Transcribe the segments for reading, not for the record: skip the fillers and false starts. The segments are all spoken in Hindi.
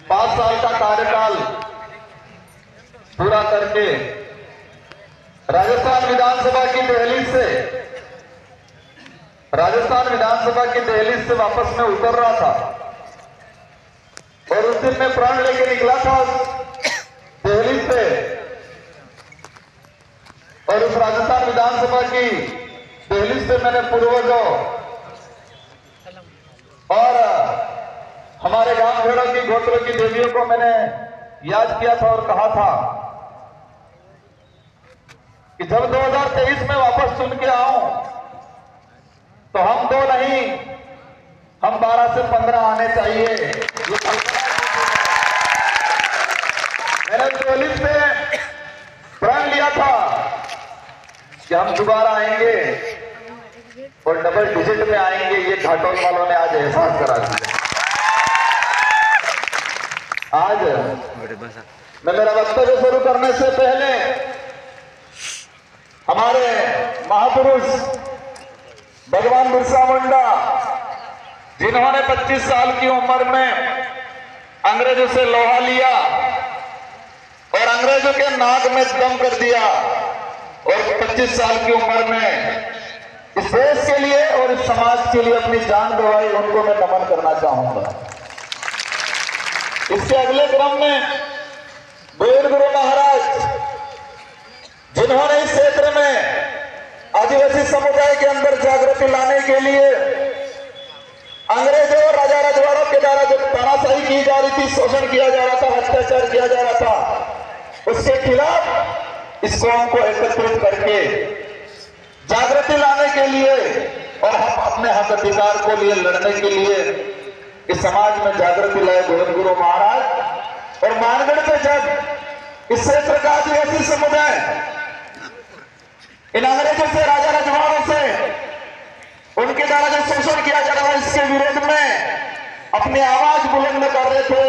5 साल का कार्यकाल पूरा करके राजस्थान विधानसभा की दहलीज से वापस में उतर रहा था और उस दिन मैं प्राण लेके निकला था दहलीज से, और उस राजस्थान विधानसभा की दहलीज से मैंने पूर्वजों और हमारे गांव भेड़ों की गोत्रों की देवियों को मैंने याद किया था और कहा था कि जब 2023 में वापस चुन के आऊं तो हम 2 नहीं, हम 12 से 15 आने चाहिए। ये कल्पना मैंने दहलीज से प्रण लिया था कि हम दोबारा आएंगे और डबल डिजिट में आएंगे। ये घाटोल वालों ने आज एहसास करा दिया। आज मैं मेरा वक्तव्य शुरू करने से पहले हमारे महापुरुष भगवान बिरसा मुंडा, जिन्होंने 25 साल की उम्र में अंग्रेजों से लोहा लिया और अंग्रेजों के नाक में दम कर दिया, और 25 साल की उम्र में इस देश के लिए और इस समाज के लिए अपनी जान गंवाई, उनको मैं नमन करना चाहूंगा। इसके अगले क्रम में वीर गुरु महाराज, जिन्होंने इस क्षेत्र में आदिवासी समुदाय के अंदर जागृति लाने के लिए अंग्रेजों और राजा रजवाड़ों के द्वारा जो तानाशाही की जा रही थी, शोषण किया जा रहा था, अत्याचार किया जा रहा था, उसके खिलाफ इस कौम को एकत्रित करके जागृति लाने के लिए और हम अपने हक अधिकार को लिए लड़ने के लिए इस समाज में जागृति लाए वीर गुरु महाराज। और मानगढ़ पे जब इस क्षेत्र का आदिवासी समुदाय इन अंग्रेजों से, राजा रजवाड़ों से, उनके द्वारा जो शोषण किया जा रहा है, इसके विरोध में अपनी आवाज बुलंद कर रहे थे,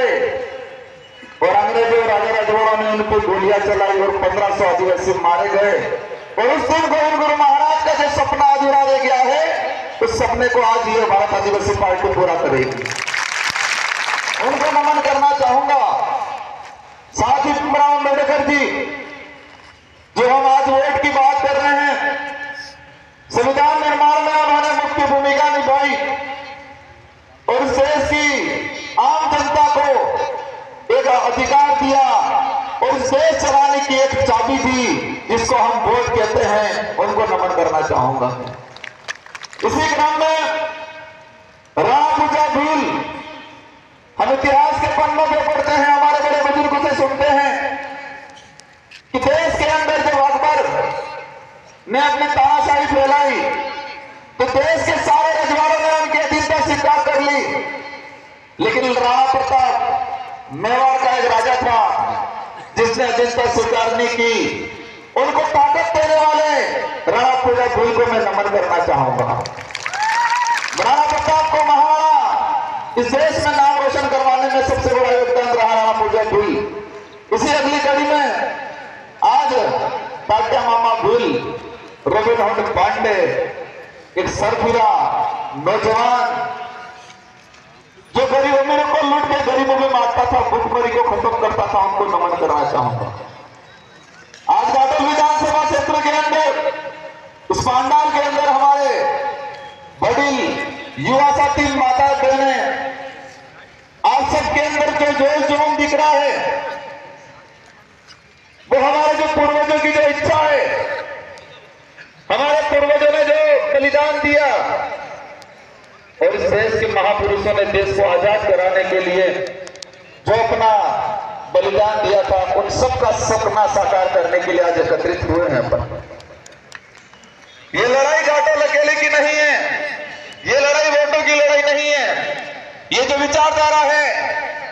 और अंग्रेजों राजा रजवाड़ों ने उन पर गोलियां चलाई और 1500 आदिवासी मारे गए। और उस दिन वीर गुरु महाराज का जो सपना अधूरा रह गया है, उस सपने को आज ये भारत आदिवासी पार्टी पूरा करेगी। उनको नमन करना चाहूंगा। साथ ही भीमराव अम्बेडकर जी, जो हम आज वोट की बात कर रहे हैं, संविधान निर्माण में उन्होंने मुख्य भूमिका निभाई और इस देश की आम जनता को एक अधिकार दिया और इस देश चलाने की एक चाबी दी, जिसको हम वोट कहते हैं। उनको नमन करना चाहूंगा। इसी क्रम में राणा पूजा भील, हम इतिहास के पन्नों पे पढ़ते हैं, हमारे बड़े बुजुर्गों से सुनते हैं कि देश के अंदर जब अकबर ने अपनी तानाशाही फैलाई तो देश के सारे रजवाड़ों ने उनकी अधीनता स्वीकार कर ली, लेकिन राणा प्रताप मेवाड़ का एक राजा था जिसने अधीनता स्वीकार नहीं की। उनको ताकत देने वाले राणा पूजा भील को मैं नमन करना चाहूंगा। राणा प्रताप को महाराणा इस देश में नाम रोशन करवाने में सबसे बड़ा योगदान रहा राणा पूजा भील। इसी अगली कड़ी में आज तात्या मामा भील, रविन्द्रनाथ पांडे, एक सरफिरा नौजवान जो गरीब अमीरों को लूट के गरीबों में मारता था, भूखमरी को खत्म करता था, उनको नमन करना चाहूंगा। आज घाटोल विधानसभा क्षेत्र के अंदर, उस पांडाल के अंदर हमारे बड़ी युवा साथी, माता बहनें, आप सबके अंदर जो जोश जुनून दिख रहा है, वो हमारे जो पूर्वजों की जो इच्छा है, हमारे पूर्वजों ने जो बलिदान दिया और इस देश के महापुरुषों ने देश को आजाद कराने के लिए जो अपना बलिदान दिया था, उन सबका सपना साकार करने के लिए आज एकत्रित हुए हैं अपन। ये लड़ाई घाटोल अकेले की नहीं है, ये लड़ाई वोटों की लड़ाई नहीं है। ये जो विचारधारा है,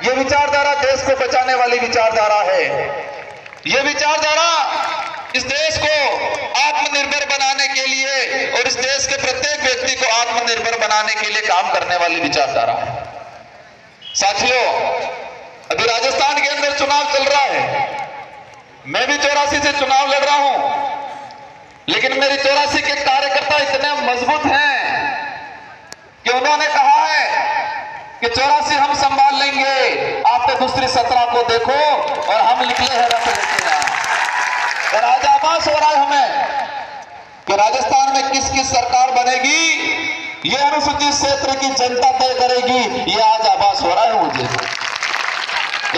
ये विचारधारा देश को बचाने वाली विचारधारा है। ये विचारधारा इस देश को आत्मनिर्भर बनाने के लिए और इस देश के प्रत्येक व्यक्ति को आत्मनिर्भर बनाने के लिए काम करने वाली विचारधारा है। साथियों, अभी राजस्थान के अंदर चुनाव चल रहा है। मैं भी 84 से चुनाव लड़ रहा हूं, लेकिन मेरी 84 के कार्यकर्ता इतने मजबूत हैं कि उन्होंने कहा है कि 84 हम संभाल लेंगे, आप आप तो दूसरी 17 को देखो और हम निकले हैं रथ लेके यहाँ। और आज आभास हो रहा है हमें कि राजस्थान में किस किस सरकार बनेगी, ये अनुसूचित क्षेत्र की जनता तय करेगी। ये आज आभास हो रहा है मुझे।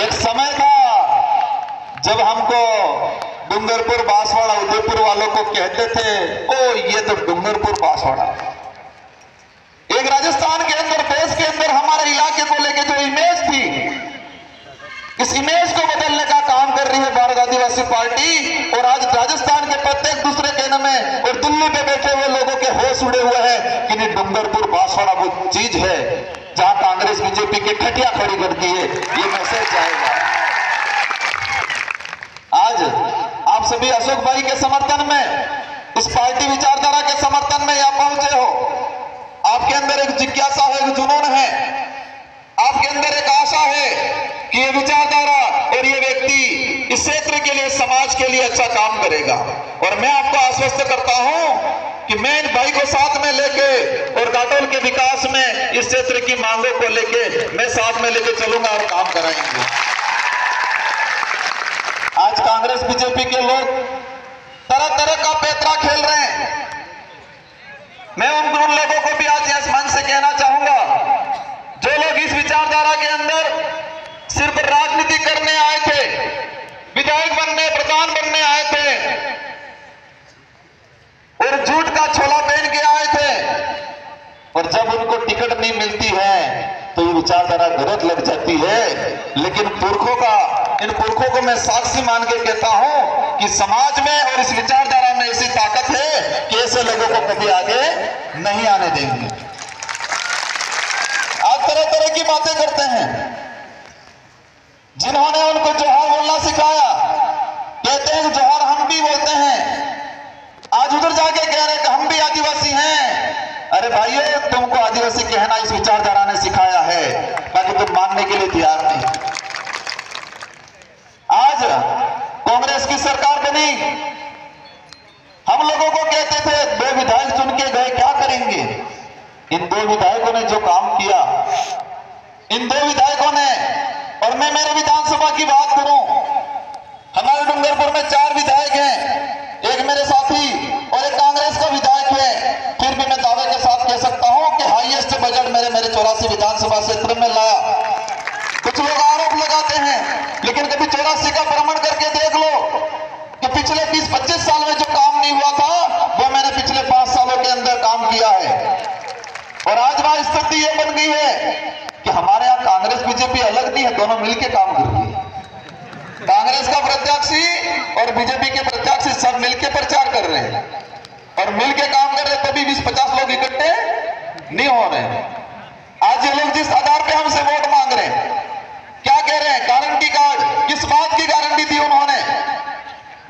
एक समय था जब हमको डूंगरपुर बांसवाड़ा उदयपुर वालों को कहते थे, ओ ये तो डूंगरपुर बांसवाड़ा। एक राजस्थान के अंदर, देश के अंदर हमारे इलाके को लेकर जो इमेज थी, इस इमेज को बदलने का काम कर रही है भारत आदिवासी पार्टी। और आज राजस्थान के प्रत्येक दूसरे केंद्र में और दिल्ली पे बैठे हुए लोगों के होश उड़े हुए हैं कि नहीं, डूंगरपुर बांसवाड़ा वो चीज है जहां कांग्रेस बीजेपी की खटिया खड़ी करती है। ये मैसेज जाएगा। आज आप सभी अशोक भाई के समर्थन में, इस पार्टी विचारधारा के समर्थन में यहां पहुंचे हो। आपके अंदर एक जिज्ञासा है, एक जुनून है, आपके अंदर एक आशा है कि ये विचारधारा और ये व्यक्ति इस क्षेत्र के लिए, समाज के लिए अच्छा काम करेगा। और मैं आपको आश्वस्त करता हूं कि मैं इन भाई को साथ में लेके और घाटोल के विकास में इस क्षेत्र की मांगों को लेके मैं साथ में लेके चलूंगा और काम कराएंगे। आज कांग्रेस बीजेपी के लोग तरह तरह का पैतरा खेल रहे हैं। मैं उन लोगों को भी आज इस मंच से कहना चाहूंगा, जो लोग इस विचारधारा के अंदर सिर्फ राजनीति करने आए थे, विधायक बनने, प्रधान बनने आए थे और झूठ का छोला पहन के आए थे, और जब उनको टिकट नहीं मिलती है तो ये विचारधारा गलत लग जाती है। लेकिन पुरखों का, इन पुरखों को मैं साक्षी मान के कहता हूं कि समाज में और इस विचारधारा में ऐसी ताकत है कि ऐसे लोगों को कभी आगे नहीं आने देंगे। आज तरह तरह की बातें करते हैं। जिन्होंने उनको जोहार बोलना सिखाया, कहते हैं कि जोहार हम भी बोलते हैं। आज उधर जाके कह रहे हैं कि हम भी आदिवासी हैं। अरे भाइयों, तुमको आदिवासी कहना इस विचारधारा ने सिखाया है, बाकी तुम मानने के लिए तैयार नहीं। आज कांग्रेस की सरकार बनी, हम लोगों को कहते थे 2 विधायक चुन के गए, क्या करेंगे। इन 2 विधायकों ने जो काम किया, इन 2 विधायकों ने, और मैं मेरे विधानसभा की बात करूं, हमारे डूंगरपुर में 4 विधायक हैं, एक मेरे साथी और एक कांग्रेस का विधायक है। फिर भी मैं दावे के साथ कह सकता हूं कि हाईएस्ट बजट मेरे 84 विधानसभा क्षेत्र में लाया। कुछ लोग आरोप लगाते हैं, लेकिन कभी 84 का भ्रमण करके देख लो कि पिछले 20-25 साल में जो काम नहीं हुआ था वो मैंने पिछले 5 सालों के अंदर काम किया है। और आज वहां स्थिति ये बन गई है कि हमारे यहाँ कांग्रेस बीजेपी अलग नहीं है, दोनों मिलकर काम कर रही है। कांग्रेस का प्रत्याशी और बीजेपी के प्रत्याशी सब मिलकर प्रचार कर रहे हैं और मिलकर काम कर रहे हैं, तभी 20-50 लोग इकट्ठे नहीं हो रहे हैं। आज ये लोग जिस आधार पे हमसे वोट मांग रहे हैं, क्या कह रहे हैं, गारंटी कार्ड, किस बात की गारंटी दी उन्होंने,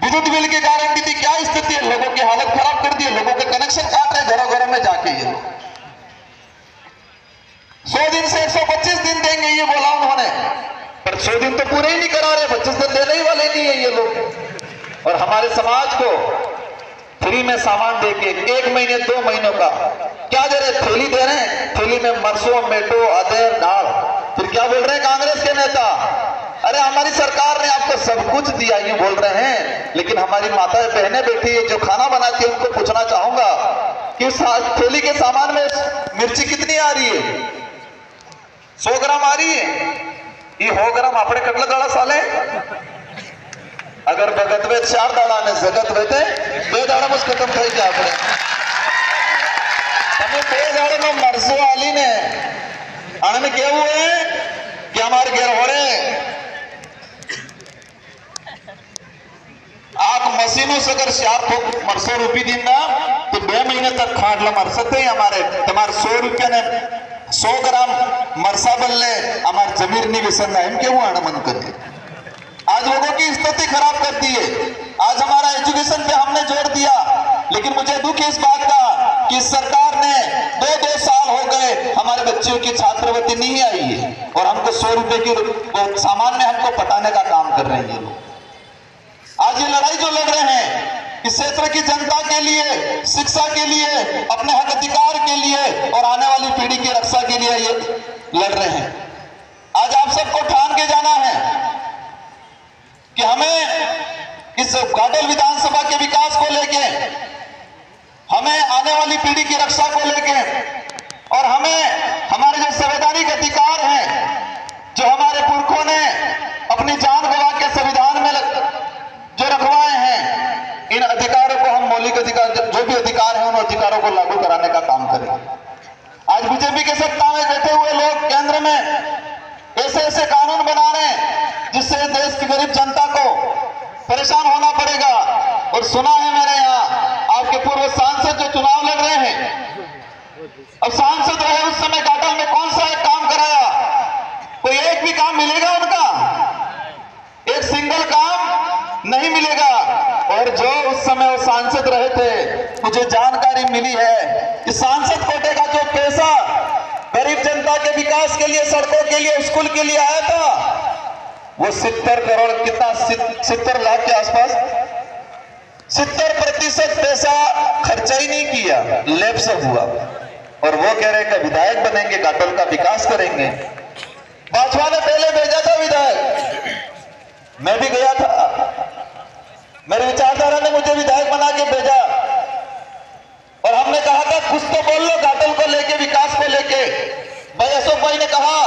विद्युत बिल की गारंटी थी। क्या स्थिति है, लोगों की हालत खराब कर दी है, लोगों के कनेक्शन काट रहे घरों घरों में जाके। ये लोग 100 दिन से 125 दिन देंगे ये बोला उन्होंने, पर 100 दिन तो पूरे ही नहीं करा रहे, 25 दिन देने ही वाले नहीं है ये लोग। और हमारे समाज को फ्री में सामान देके 1 महीने 2 महीनों का क्या दे रहे, थैली दे रहे हैं, थैली में मरसों, मेटो, अदर, दाल। फिर क्या बोल रहे हैं कांग्रेस के नेता, अरे हमारी सरकार ने आपको सब कुछ दिया, ये बोल रहे हैं। लेकिन हमारी माताएं बहनें बैठी है जो खाना बनाती है, उनको पूछना चाहूंगा कि थैली के सामान में मिर्ची कितनी आ रही है, 100 ग्राम आ रही है। ये 100 ग्राम अपने कटल गाड़ा साले, अगर भगत वे 4 दाड़ा ने जगत वेते 2 दाड़ा मुझ खत्म થઈ ગયા આપણે તમે 2 દાડા નો મરસો આલી ને આને કેવું હે કે અમાર ઘેર હોરે आप मशीनों से अगर 4 ठोक मरसो रूपी दीना तो 2 महीने तक खाटला मर सकते हैं। हमारे तुम्हारे 100 रुपया ने 100 ग्राम मरसा बल्ले हमारे जमीर नहीं विसरना है, क्यों आना मन करे। आज लोगों की स्थिति खराब कर दी है। आज हमारा एजुकेशन पे हमने जोर दिया, लेकिन मुझे दुख है इस बात का कि सरकार ने 2 साल हो गए हमारे बच्चों की छात्रवृत्ति नहीं आई है और हमको 100 रुपए की सामान में हमको पटाने का काम कर रहे हैं लोग। आज ये लड़ाई जो लड़ रहे हैं इस क्षेत्र की जनता के लिए, शिक्षा के लिए, अपने हक अधिकार के लिए और आने वाली पीढ़ी की रक्षा के लिए ये लड़ रहे हैं। आज आप सबको ठान के जाना जैसे घाटोल विधानसभा के विकास को लेके, हमें आने वाली पीढ़ी की रक्षा को लेके, और हमें हमारे जो संवैधानिक अधिकार हैं जो हमारे पुरखों ने अपनी जान गंवा के संविधान में जो रखवाए हैं, इन अधिकारों को हम मौलिक अधिकार, जो भी अधिकार हैं, उन अधिकारों को लागू कराने का काम करें। आज बीजेपी के सत्ता में बैठे हुए लोग केंद्र में ऐसे ऐसे कानून बना रहे हैं जिससे देश की गरीब जनता को परेशान होना पड़ेगा। और सुना है मैंने यहाँ आपके पूर्व सांसद जो चुनाव लड़ रहे हैं, अब सांसद रहे उस समय घाटोल में कौन सा एक काम कराया? कोई एक भी काम मिलेगा उनका? एक सिंगल काम नहीं मिलेगा। और जो उस समय वो सांसद रहे थे, मुझे जानकारी मिली है कि सांसद कोटे का जो पैसा गरीब जनता के विकास के लिए, सड़कों के लिए, स्कूल के लिए आया था, वो 70 करोड़, कितना, 70 लाख के आसपास, 70% पैसा खर्चा ही नहीं किया, लेब से हुआ। और वो कह रहे कि विधायक बनेंगे, घाटोल का विकास करेंगे। भाजपा ने पहले भेजा था विधायक, मैं भी गया था, मेरे विचारधारा ने मुझे विधायक बना के भेजा, और हमने कहा था कुछ तो बोल लो घाटोल को लेके, विकास को लेके। भाई अशोक भाई ने कहा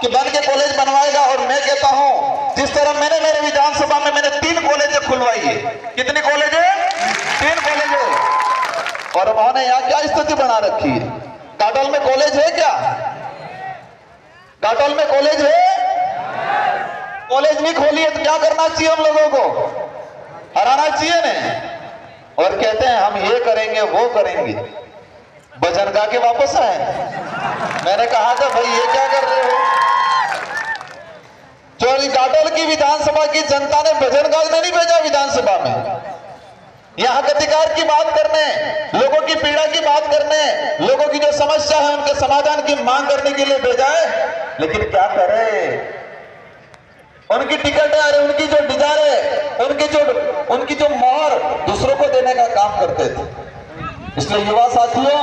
कि बन के कॉलेज बनवाएगा, और मैं कहता हूं जिस तरह मैंने मेरे विधानसभा में मैंने 3 कॉलेज खुलवाई है। कितनी कॉलेज है? 3 कॉलेज है। और उन्होंने यहाँ क्या स्थिति बना रखी है? घाटोल में कॉलेज है क्या? घाटोल में कॉलेज है? कॉलेज नहीं खोली है तो क्या करना चाहिए? हम लोगों को हराना चाहिए ना। और कहते हैं हम ये करेंगे वो करेंगे, भजन गा के वापस आए। मैंने कहा था भाई ये क्या कर रहे हो? जो घाटोल की विधानसभा की जनता ने भजन गाने नहीं भेजा विधानसभा में, यहाँ के अधिकार की बात करने, लोगों की पीड़ा की बात करने, लोगों की जो समस्या है उनके समाधान की मांग करने के लिए भेजा है। लेकिन क्या करे, उनकी टिकट है, अरे उनकी जो डिजायर है, उनकी जो मोहर दूसरों को देने का काम करते थे। इसलिए युवा साथियों,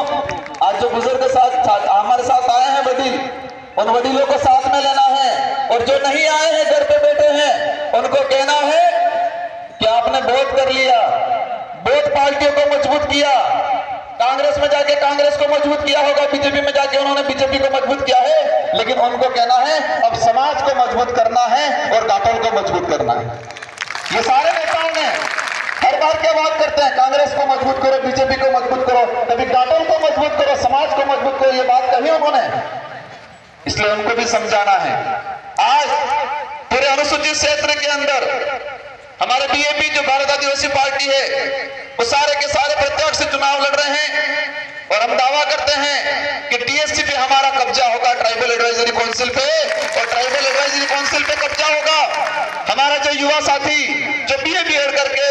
आज जो बुजुर्ग साथ हमारे साथ आए हैं वडील, उन वडीलों को साथ में लेना है। और जो नहीं आए हैं, घर पे बैठे हैं, उनको कहना है कि आपने वोट कर लिया, वोट पार्टियों को मजबूत किया, कांग्रेस में जाके कांग्रेस को मजबूत किया होगा, बीजेपी में जाके उन्होंने बीजेपी को मजबूत किया है, लेकिन उनको कहना है अब समाज को मजबूत करना है और घाटोल को मजबूत करना है। ये सारे नेताओं ने हर बार क्या बात करते हैं, कांग्रेस को मजबूत करो, बीजेपी को मजबूत करो, कभी घाटोल को मजबूत करो, समाज को मजबूत करो, ये बात कही उन्होंने। इसलिए उनको भी समझाना है। आज पूरे अनुसूचित क्षेत्र के अंदर हमारे बीएपी जो भारत आदिवासी पार्टी है, वो सारे के सारे प्रत्यक्ष चुनाव लड़ रहे हैं। और हम दावा करते हैं कि टीएससी पे हमारा कब्जा होगा, ट्राइबल एडवाइजरी काउंसिल पे, और ट्राइबल एडवाइजरी काउंसिल पे कब्जा होगा। हमारा जो युवा साथी जो बीए करके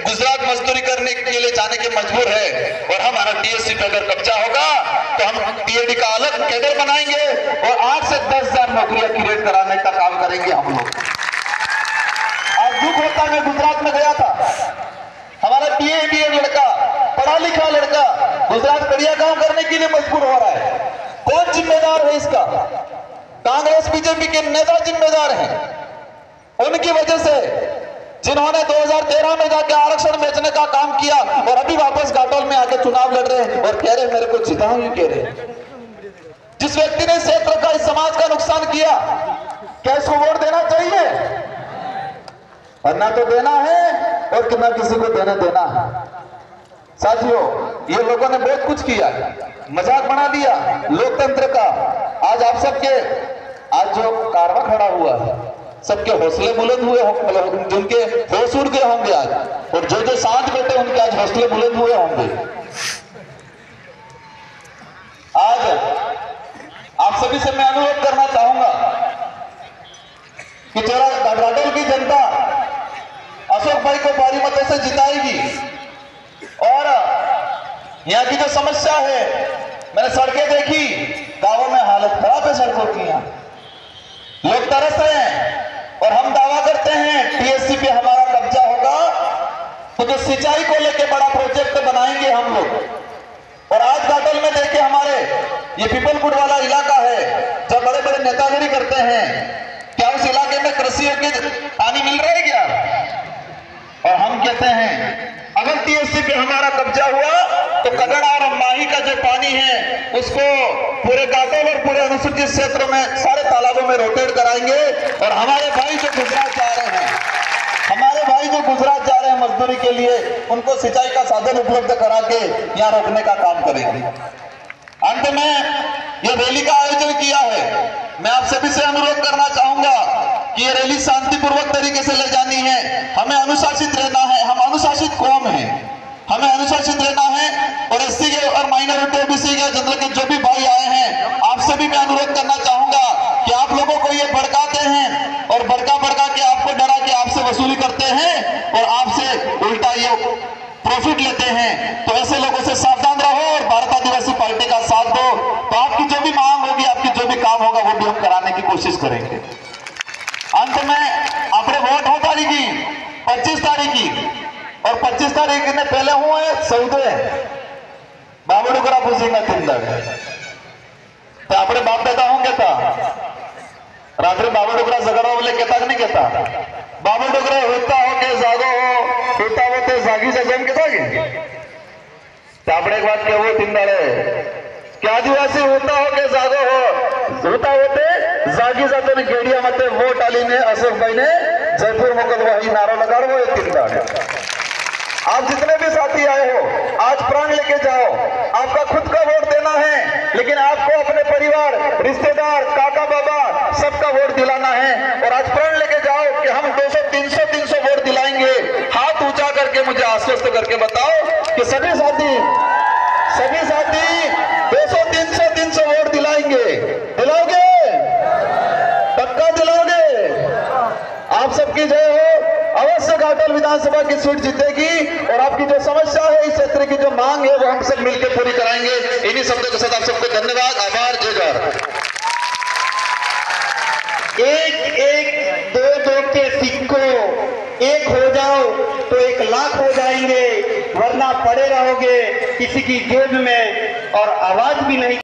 गुजरात मजदूरी करने के लिए जाने के मजबूर है, और हमारा टीएससी पे अगर कब्जा होगा तो हम टीएडी का अलग कैडर बनाएंगे और 8 से 10,000 नौकरियां क्रिएट कराने का काम करेंगे हम लोग। आज दुख होता, मैं गुजरात में गया था, हमारा बीए लड़का, पढ़ा लिखा लड़का गुजरात कड़िया काम करने के लिए मजबूर हो रहा है। कौन जिम्मेदार है इसका? कांग्रेस बीजेपी के नेता जिम्मेदार हैं। उनकी वजह से जिन्होंने 2013 में जाके आरक्षण बेचने का काम किया और अभी वापस घाटोल में आके चुनाव लड़ रहे हैं और कह रहे मेरे को जिताओ, ये कह रहे। जिस व्यक्ति ने क्षेत्र का, इस समाज का नुकसान किया, क्या इसको वोट देना चाहिए? और ना तो देना है और ना किसी को देना है। साथियों, ये लोगों ने बहुत कुछ किया, मजाक बना दिया लोकतंत्र का। आज आप सबके, आज जो कारवा खड़ा हुआ है, सबके हौसले बुलंद हुए होंगे, जिनके होश उड़ गए होंगे आज, और जो जो साथ बैठे उनके आज हौसले बुलंद हुए होंगे। आज आप सभी से मैं अनुरोध करना चाहूंगा कि जरा घाटोल की जनता अशोक भाई को भारी मतों से जिताएगी। और यहाँ की जो समस्या है, मैंने सड़कें देखी, गांवों में हालत खराब है सड़कों की, यहाँ लोग तरस रहे हैं। और हम दावा करते हैं टीएससी पे हमारा कब्जा होगा तो जो सिंचाई को लेके बड़ा प्रोजेक्ट बनाएंगे हम लोग। और आज घाटोल में देखे, हमारे ये पीपलपुर वाला इलाका है, जब बड़े बड़े नेतागिरी करते हैं, क्या उस इलाके में कृषि के पानी मिल रहा है क्या? और हम कहते हैं अगर टीएससी पे हमारा कब्जा हुआ तो कगड़ा और माही का जो पानी है उसको पूरे काटोल और पूरे अनुसूचित क्षेत्रों में सारे तालाबों में रोटेट कराएंगे। और हमारे भाई जो गुजरात जा रहे हैं, हमारे भाई जो गुजरात जा रहे हैं मजदूरी के लिए, उनको सिंचाई का साधन उपलब्ध करा के यहाँ रोकने का काम करेंगे। अंत में यह रैली का आयोजन किया है। मैं आप सभी से अनुरोध करना चाहूंगा कि ये रैली शांतिपूर्वक तरीके से ले जानी है। हमें अनुशासित रहना है। हम अनुशासित कौम हैं, हमें अनुशासित रहना है। और एससी के और माइनॉरिटी ओबीसी के जनरल के जो भी भाई आए हैं, आपसे भी मैं अनुरोध करना चाहूंगा कि आप लोगों को ये भड़काते हैं और भड़का के आपको डरा के आपसे वसूली करते हैं और आपसे उल्टा ये प्रॉफिट लेते हैं। तो ऐसे लोगों से सावधान रहो और भारत आदिवासी पार्टी का साथ दो। तो आपकी जो भी मांग होगी, आपकी जो भी काम होगा, वो भी हम कराने की कोशिश करेंगे। अंत में अपने वोट हो तारीखी 25 तारीख की, और 25 तारीख ने पहले हुए सौदे बाबडुकरा पूछेंगे 3 दाड़े तो अपने बाप दादा होंगे था रात्री बाबडुकरा झगड़ा बोले कहता कि नहीं कहता? बाबडुकरा होता हो के जागो होता होते जागी जम के जागे तो अपने एक बात कहू 3 दाड़े क्या आदिवासी होता हो के जागो होता होते जागी जाते ने गेड़िया मते वोट आली ने अशोक भाई ने जयपुर मोकल वही नारा लगा वो 3 दाड़े। आप जितने भी साथी आए हो, आज प्राण लेके जाओ। आपका खुद का वोट देना है, लेकिन आपको अपने परिवार, रिश्तेदार, काका बाबा सबका वोट दिलाना है। और आज प्राण लेके जाओ कि हम 200 300 वोट दिलाएंगे। हाथ ऊंचा करके मुझे आश्वस्त करके बताओ कि सभी साथी 200 300 वोट दिलाएंगे। दिलाओगे? पक्का दिलाओगे? आप सबकी जय हो। अवश्य घाटोल विधानसभा की सीट जीतेगी और आपकी जो समस्या है, इस क्षेत्र की जो मांग है, वो हम सब मिलकर पूरी कराएंगे। इन्हीं शब्दों के साथ आप सबको धन्यवाद, आभार, जय जवाहर। एक दो के सिक्कों एक हो जाओ तो 1 लाख हो जाएंगे, वरना पड़े रहोगे किसी की जेब में और आवाज भी नहीं